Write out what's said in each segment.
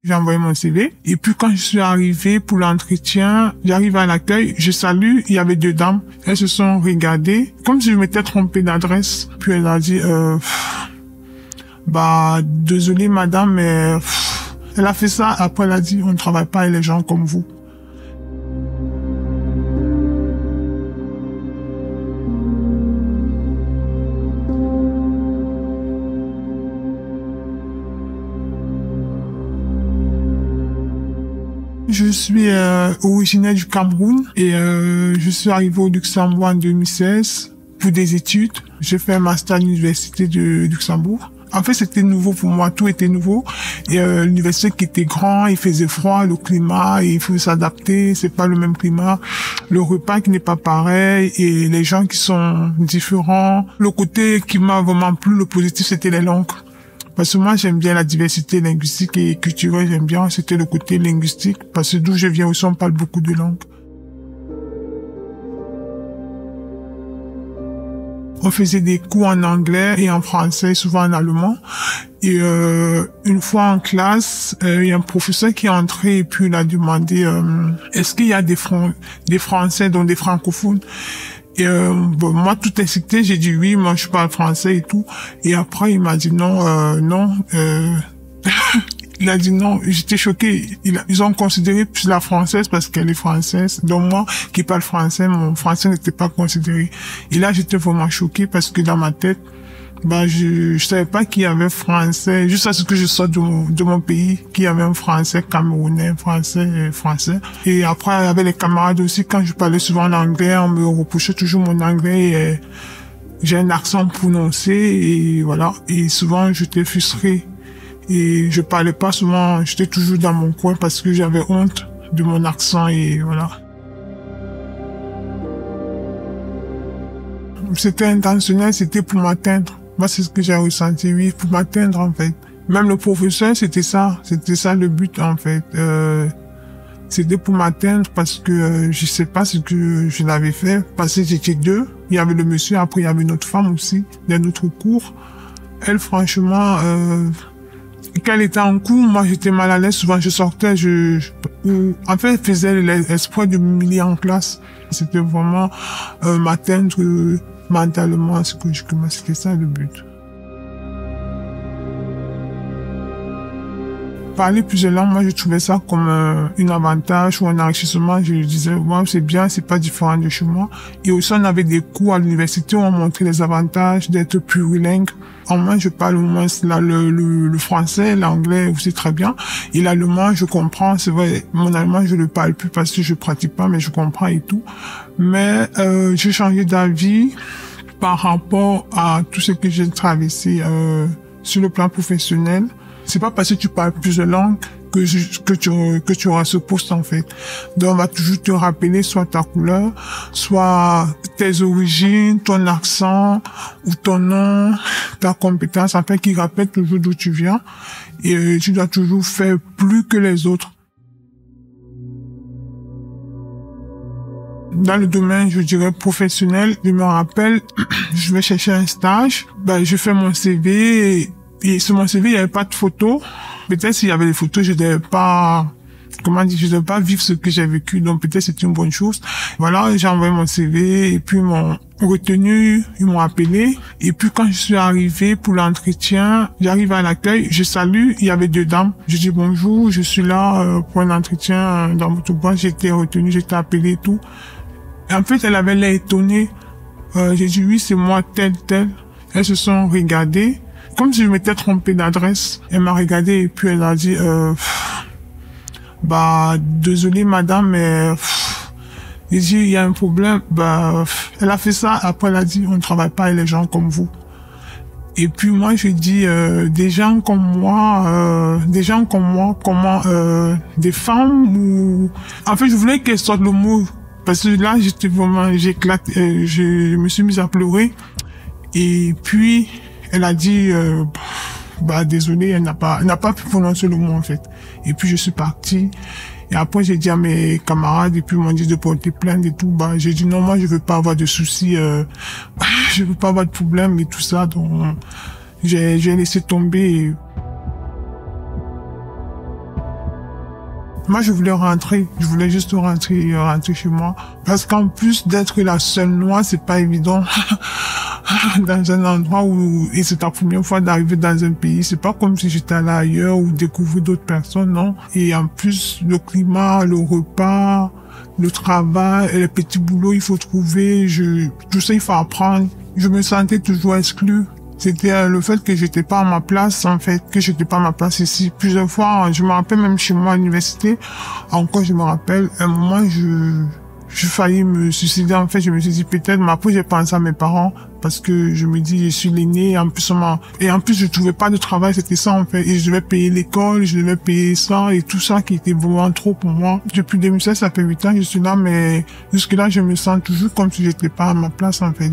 J'ai envoyé mon CV. Et puis, quand je suis arrivée pour l'entretien, j'arrive à l'accueil, je salue, il y avait deux dames. Elles se sont regardées, comme si je m'étais trompée d'adresse. Puis elle a dit, désolée madame, mais elle a fait ça. Après, elle a dit, on ne travaille pas avec les gens comme vous. Je suis originaire du Cameroun et je suis arrivé au Luxembourg en 2016 pour des études. J'ai fait un master à l'université de Luxembourg. En fait, c'était nouveau pour moi, tout était nouveau. Et l'université qui était grand, il faisait froid, le climat, il faut s'adapter, c'est pas le même climat. Le repas qui n'est pas pareil et les gens qui sont différents. Le côté qui m'a vraiment plu, le positif, c'était les langues. Parce que moi, j'aime bien la diversité linguistique et culturelle, j'aime bien, c'était le côté linguistique. Parce que d'où je viens aussi, on parle beaucoup de langues. On faisait des cours en anglais et en français, souvent en allemand. Et une fois en classe, il y a un professeur qui est entré et puis il a demandé est-ce qu'il y a des Français, donc des francophones. Et moi, tout excité, j'ai dit oui, moi je parle français et tout. Et après, il m'a dit non, non. Il a dit non, j'étais choquée. Ils ont considéré plus la française parce qu'elle est française. Donc moi, qui parle français, mon français n'était pas considéré. Et là, j'étais vraiment choquée parce que dans ma tête, je savais pas qu'il y avait français, juste à ce que je sorte de mon pays, qu'il y avait un français camerounais, français. Et après, avec les camarades aussi, quand je parlais souvent en anglais, on me reprochait toujours mon anglais et j'ai un accent prononcé et voilà. Et souvent, j'étais frustrée. Et je parlais pas souvent, j'étais toujours dans mon coin parce que j'avais honte de mon accent et voilà. C'était intentionnel, c'était pour m'atteindre. Moi, c'est ce que j'ai ressenti, oui, pour m'atteindre, en fait. Même le professeur, c'était ça le but, en fait. C'était pour m'atteindre parce que je sais pas ce que je l'avais fait, parce que j'étais deux. Il y avait le monsieur, après il y avait une autre femme aussi, dans notre cours. Elle, franchement, quand elle était en cours, moi, j'étais mal à l'aise. Souvent, je sortais, en fait, elle faisait l'espoir de m'humilier en classe. C'était vraiment m'atteindre mentalement, c'était ça le but. Parler plusieurs langues, moi je trouvais ça comme un avantage ou un enrichissement. Je disais, ouais, c'est bien, c'est pas différent de chez moi. Et aussi, on avait des cours à l'université où on montrait les avantages d'être plurilingue. En moins, je parle au moins le français, l'anglais aussi très bien. Et l'allemand, je comprends, c'est vrai, mon allemand, je le parle plus parce que je pratique pas, mais je comprends et tout. Mais j'ai changé d'avis par rapport à tout ce que j'ai traversé sur le plan professionnel. C'est pas parce que tu parles plusieurs langues que tu auras ce poste, en fait. Donc, on va toujours te rappeler soit ta couleur, soit tes origines, ton accent, ou ton nom, ta compétence, enfin, qui rappelle toujours d'où tu viens. Et tu dois toujours faire plus que les autres. Dans le domaine, je dirais, professionnel, je me rappelle, je vais chercher un stage, je fais mon CV et sur mon CV, il n'y avait pas de photos. Peut-être s'il y avait des photos, je devais pas vivre ce que j'ai vécu. Donc peut-être c'est une bonne chose. Voilà, j'ai envoyé mon CV et puis ils m'ont retenu, ils m'ont appelé. Et puis quand je suis arrivée pour l'entretien, j'arrive à l'accueil, je salue, il y avait deux dames. Je dis bonjour, je suis là pour un entretien dans votre boîte. J'ai été retenue, j'ai été appelée et tout. Et en fait, elle avait l'air étonnée. J'ai dit oui, c'est moi, tel. Elles se sont regardées. Comme si je m'étais trompée d'adresse. Elle m'a regardé et puis elle a dit, désolée madame, mais j'ai dit, il y a un problème. Elle a fait ça. Après, elle a dit, on ne travaille pas avec les gens comme vous. Et puis moi, je dis, des gens comme moi, comment, des femmes ou... En fait, je voulais qu'elle sorte le mot. Parce que là, j'étais vraiment, j'éclate, je me suis mise à pleurer. Et puis, elle a dit, désolé, elle n'a pas pu prononcer le mot, en fait. Et puis, je suis partie. Et après, j'ai dit à mes camarades, et puis ils m'ont dit de porter plainte et tout. J'ai dit non, moi, je veux pas avoir de soucis, je veux pas avoir de problème et tout ça. Donc, j'ai laissé tomber. Moi, je voulais rentrer. Je voulais juste rentrer chez moi. Parce qu'en plus d'être la seule noire, c'est pas évident. Dans un endroit et c'est ta première fois d'arriver dans un pays. C'est pas comme si j'étais allé ailleurs ou découvrir d'autres personnes, non. Et en plus, le climat, le repas, le travail, les petits boulots, il faut trouver. Tout ça, il faut apprendre. Je me sentais toujours exclue. C'était le fait que j'étais pas à ma place, en fait, que j'étais pas à ma place ici. Plusieurs fois, je me rappelle même chez moi à l'université, encore je me rappelle, un moment, je failli me suicider, en fait, je me suis dit peut-être, mais après j'ai pensé à mes parents, parce que je me dis, je suis l'aîné, en plus, je trouvais pas de travail, c'était ça, en fait, et je devais payer l'école, je devais payer ça, et tout ça qui était vraiment trop pour moi. Depuis 2016, ça fait 8 ans que je suis là, mais jusque-là, je me sens toujours comme si j'étais pas à ma place, en fait.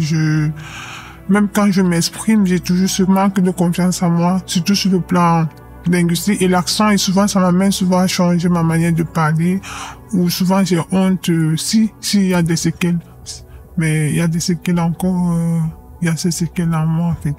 Même quand je m'exprime, j'ai toujours ce manque de confiance en moi, surtout sur le plan linguistique et l'accent, et souvent ça m'amène souvent à changer ma manière de parler, ou souvent j'ai honte, s'il y a des séquelles, mais il y a des séquelles encore, il y a ces séquelles en moi, en fait.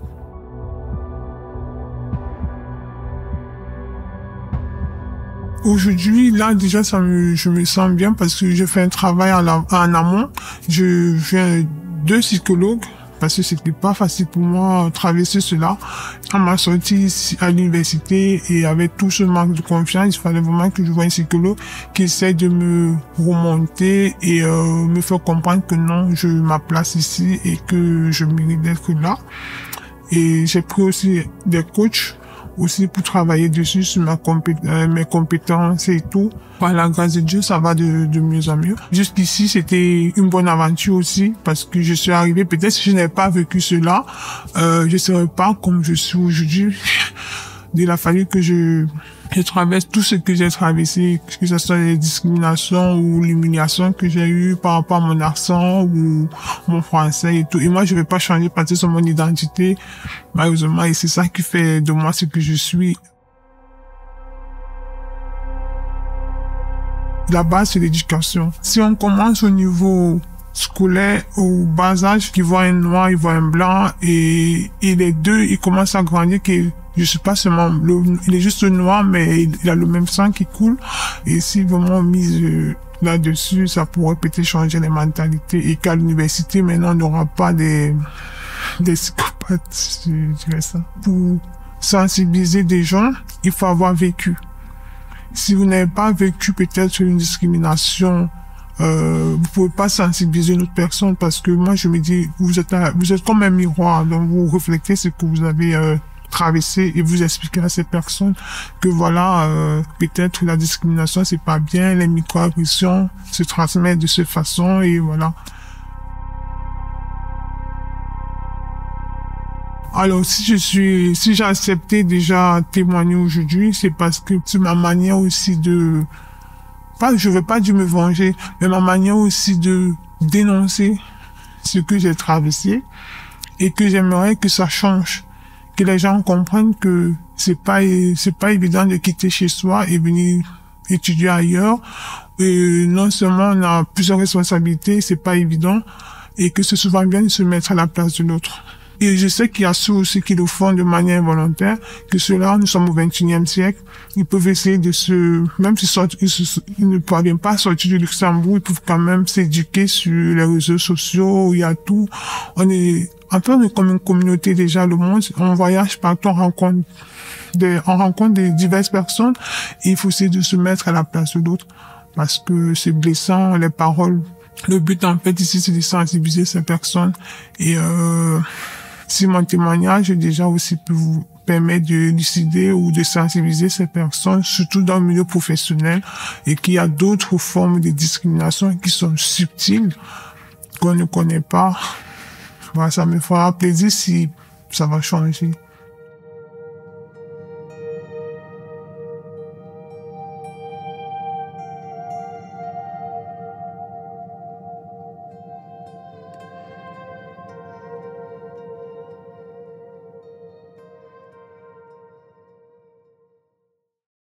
Aujourd'hui, là, déjà, je me sens bien parce que je fais un travail en amont. Je viens de psychologues, parce que c'était pas facile pour moi de traverser cela. À ma sortie à l'université et avec tout ce manque de confiance, il fallait vraiment que je voie un psychologue qui essaie de me remonter et me faire comprendre que non, je ma place ici et que je mérite d'être là. Et j'ai pris aussi des coachs aussi pour travailler dessus sur mes compétences et tout. Par la grâce de Dieu, ça va de mieux en mieux. Jusqu'ici, c'était une bonne aventure aussi parce que je suis arrivée, peut-être si je n'avais pas vécu cela, je serais pas comme je suis aujourd'hui. Il a fallu que je traverse tout ce que j'ai traversé, que ce soit les discriminations ou l'humiliation que j'ai eue par rapport à mon accent ou mon français et tout. Et moi, je vais pas changer parce que c'est mon identité, malheureusement, et c'est ça qui fait de moi ce que je suis. La base, c'est l'éducation. Si on commence au niveau scolaire, au bas âge, qui voit un noir, il voit un blanc, et les deux, ils commencent à grandir, je suis pas seulement, il est juste noir, mais il a le même sang qui coule. Et si vraiment on mise là-dessus, ça pourrait peut-être changer les mentalités. Et qu'à l'université, maintenant, on n'aura pas des psychopathes, je dirais ça. Pour sensibiliser des gens, il faut avoir vécu. Si vous n'avez pas vécu peut-être une discrimination, vous pouvez pas sensibiliser une autre personne parce que moi, je me dis, vous êtes comme un miroir, donc vous reflétez ce que vous avez traverser et vous expliquer à ces personnes que voilà, peut-être la discrimination c'est pas bien, les microagressions se transmettent de cette façon et voilà. Alors si j'ai accepté déjà témoigner aujourd'hui, c'est parce que c'est ma manière aussi je veux pas dire me venger, mais ma manière aussi de dénoncer ce que j'ai traversé et que j'aimerais que ça change. Que les gens comprennent que c'est pas évident de quitter chez soi et venir étudier ailleurs. Et non seulement on a plusieurs responsabilités, c'est pas évident, et que c'est souvent bien de se mettre à la place de l'autre. Et je sais qu'il y a ceux aussi qui le font de manière involontaire, que ceux-là, nous sommes au XXIe siècle, ils peuvent essayer même ils ne parviennent pas à sortir du Luxembourg, ils peuvent quand même s'éduquer sur les réseaux sociaux, où il y a tout. On est comme une communauté déjà, le monde, on voyage partout, on rencontre des diverses personnes, et il faut essayer de se mettre à la place de l'autre, parce que c'est blessant, les paroles. Le but, en fait, ici, c'est de sensibiliser ces personnes, et si mon témoignage déjà aussi peut vous permettre de lucider ou de sensibiliser ces personnes, surtout dans le milieu professionnel, et qu'il y a d'autres formes de discrimination qui sont subtiles, qu'on ne connaît pas. Voilà, ça me fera plaisir si ça va changer.